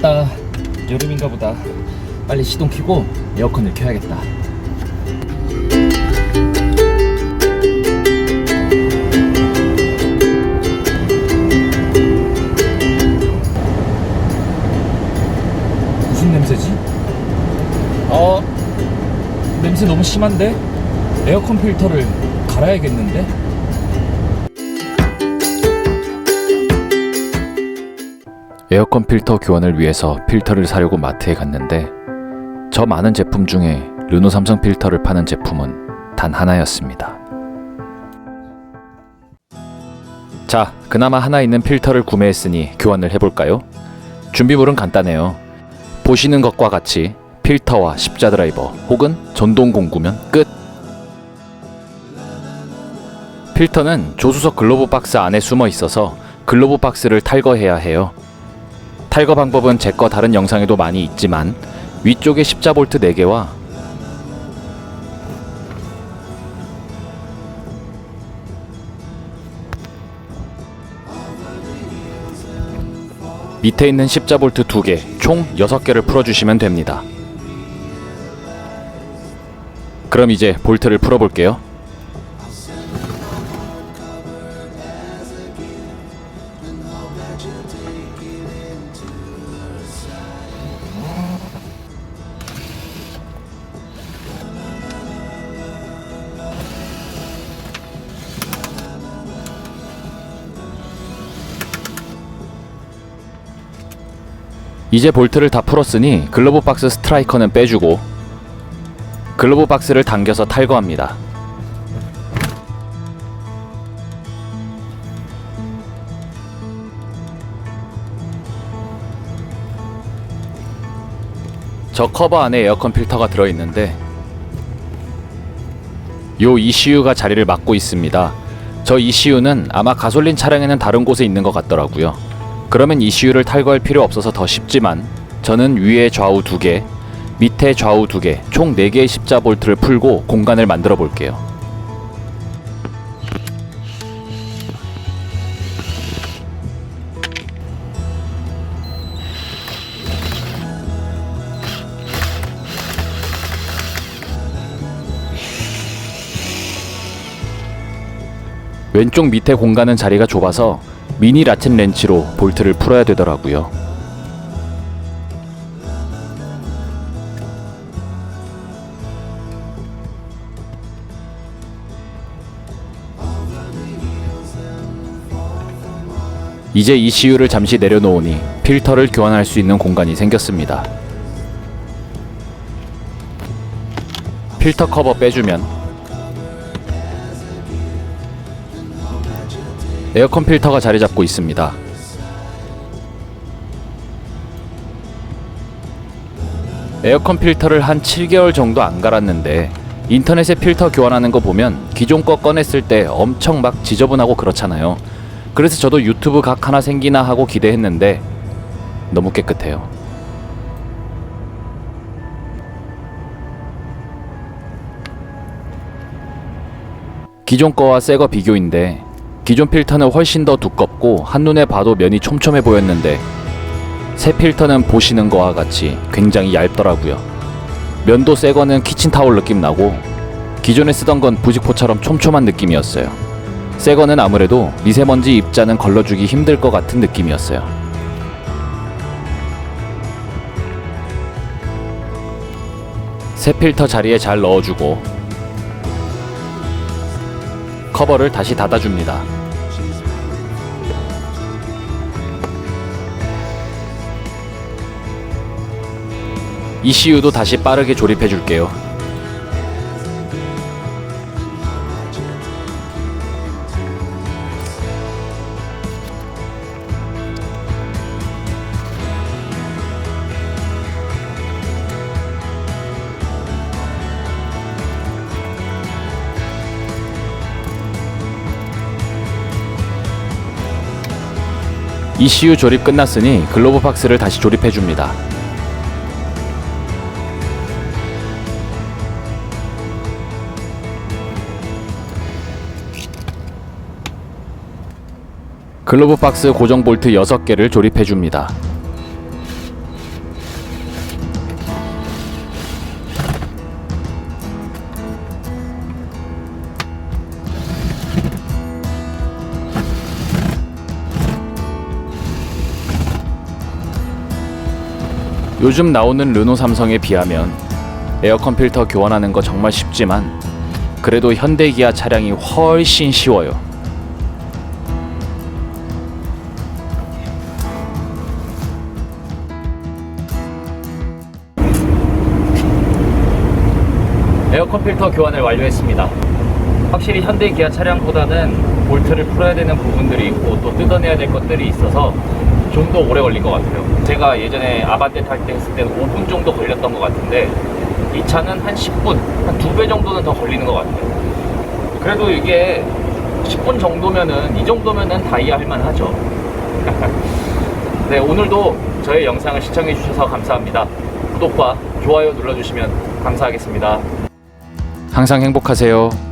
춥다. 여름인가 보다. 빨리 시동 켜고 에어컨을 켜야겠다. 무슨 냄새지? 냄새 너무 심한데? 에어컨 필터를 갈아야겠는데? 에어컨 필터 교환을 위해서 필터를 사려고 마트에 갔는데 저 많은 제품 중에 르노 삼성 필터를 파는 제품은 단 하나였습니다. 자, 그나마 하나 있는 필터를 구매했으니 교환을 해볼까요? 준비물은 간단해요. 보시는 것과 같이 필터와 십자 드라이버 혹은 전동 공구면 끝! 필터는 조수석 글로브 박스 안에 숨어 있어서 글로브 박스를 탈거해야 해요. 탈거 방법은 제 거 다른 영상에도 많이 있지만 위쪽에 십자 볼트 4개와 밑에 있는 십자 볼트 2개, 총 6개를 풀어주시면 됩니다. 그럼 이제 볼트를 풀어볼게요. 이제 볼트를 다 풀었으니 글로브 박스 스트라이커는 빼주고 글로브 박스를 당겨서 탈거합니다. 저 커버 안에 에어컨 필터가 들어있는데 요 ECU가 자리를 맡고 있습니다. 저 ECU는 아마 가솔린 차량에는 다른 곳에 있는 것 같더라고요. 그러면 ECU를 탈거할 필요 없어서 더 쉽지만 저는 위에 좌우 2개, 밑에 좌우 2개, 총 4개의 십자 볼트를 풀고 공간을 만들어 볼게요. 왼쪽 밑에 공간은 자리가 좁아서 미니 라틴 렌치로 볼트를 풀어야 되더라고요. 이제 ECU를 잠시 내려놓으니 필터를 교환할 수 있는 공간이 생겼습니다. 필터 커버 빼주면 에어컨 필터가 자리 잡고 있습니다. 에어컨 필터를 한 7개월 정도 안 갈았는데 인터넷에 필터 교환하는 거 보면 기존 거 꺼냈을 때 엄청 막 지저분하고 그렇잖아요. 그래서 저도 유튜브 각 하나 생기나 하고 기대했는데 너무 깨끗해요. 기존 거와 새 거 비교인데 기존 필터는 훨씬 더 두껍고 한눈에 봐도 면이 촘촘해 보였는데 새 필터는 보시는 거와 같이 굉장히 얇더라고요. 면도 새 거는 키친타올 느낌 나고 기존에 쓰던 건 부직포처럼 촘촘한 느낌이었어요. 새 거는 아무래도 미세먼지 입자는 걸러주기 힘들 것 같은 느낌이었어요. 새 필터 자리에 잘 넣어주고 커버를 다시 닫아줍니다. ECU도 다시 빠르게 조립해줄게요. ECU 조립 끝났으니 글로브 박스를 다시 조립해줍니다. 글로브 박스 고정 볼트 6개를 조립해줍니다. 요즘 나오는 르노 삼성에 비하면 에어컨 필터 교환하는 거 정말 쉽지만 그래도 현대 기아 차량이 훨씬 쉬워요. 에어컨 필터 교환을 완료했습니다. 확실히 현대 기아 차량보다는 볼트를 풀어야 되는 부분들이 있고 또 뜯어내야 될 것들이 있어서 좀 더 오래 걸린 것 같아요. 제가 예전에 아반떼 탈 때 했을 때는 5분 정도 걸렸던 것 같은데 이 차는 한 10분, 한 2배 정도는 더 걸리는 것 같아요. 그래도 이게 10분 정도면은, 이 정도면은 다이아 할만 하죠. 네, 오늘도 저의 영상을 시청해 주셔서 감사합니다. 구독과 좋아요 눌러주시면 감사하겠습니다. 항상 행복하세요.